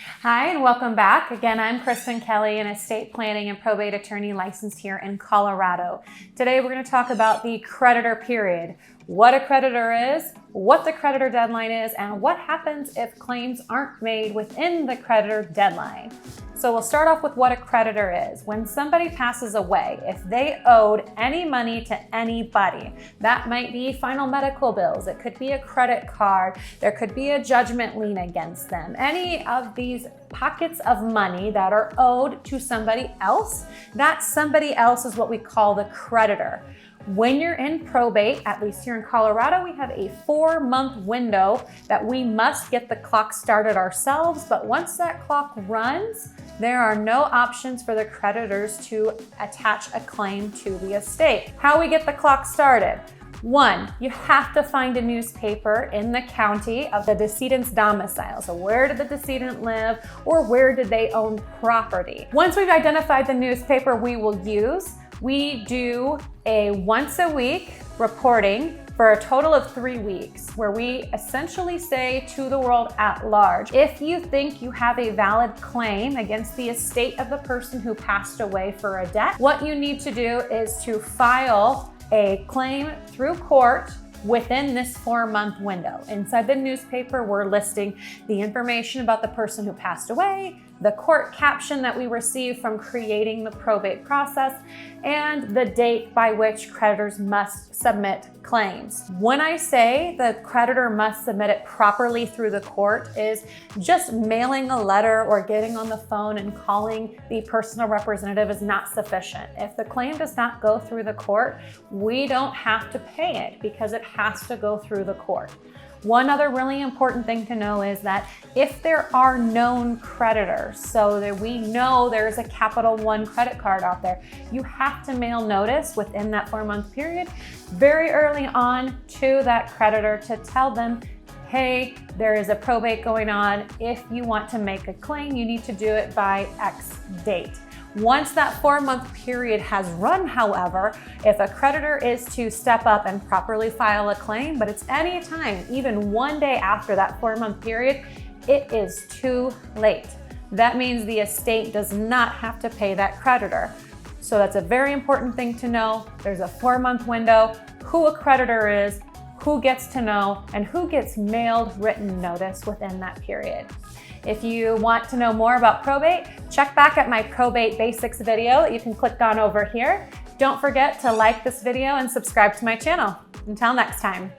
Hi, and welcome back. Again, I'm Kristen Kelly, an estate planning and probate attorney licensed here in Colorado. Today, we're going to talk about the creditor period, what a creditor is, what the creditor deadline is, and what happens if claims aren't made within the creditor deadline. So we'll start off with what a creditor is. When somebody passes away, if they owed any money to anybody, that might be final medical bills, it could be a credit card, there could be a judgment lien against them. Any of these pockets of money that are owed to somebody else, that somebody else is what we call the creditor. When you're in probate, at least here in Colorado, we have a 4-month window that we must get the clock started ourselves. But once that clock runs, there are no options for the creditors to attach a claim to the estate. How we get the clock started? 1, you have to find a newspaper in the county of the decedent's domicile. So where did the decedent live, or where did they own property? Once we've identified the newspaper we will use, we do a once a week reporting for a total of 3 weeks, where we essentially say to the world at large, if you think you have a valid claim against the estate of the person who passed away for a debt, what you need to do is to file a claim through court within this 4-month window. Inside the newspaper, we're listing the information about the person who passed away, the court caption that we received from creating the probate process, and the date by which creditors must submit claims. When I say the creditor must submit it properly through the court is just mailing a letter or getting on the phone and calling the personal representative is not sufficient. If the claim does not go through the court, we don't have to pay it because it has to go through the court. One other really important thing to know is that if there are known creditors, so that we know there's a Capital One credit card out there, you have to mail notice within that 4-month period very early on to that creditor to tell them, hey, there is a probate going on. If you want to make a claim, you need to do it by X date. Once that 4-month period has run, however, if a creditor is to step up and properly file a claim, but it's any time, even 1 day after that 4-month period, it is too late. That means the estate does not have to pay that creditor. So that's a very important thing to know. There's a 4-month window, who a creditor is, who gets to know, and who gets mailed written notice within that period. If you want to know more about probate, check back at my probate basics video that you can click on over here. Don't forget to like this video and subscribe to my channel. Until next time.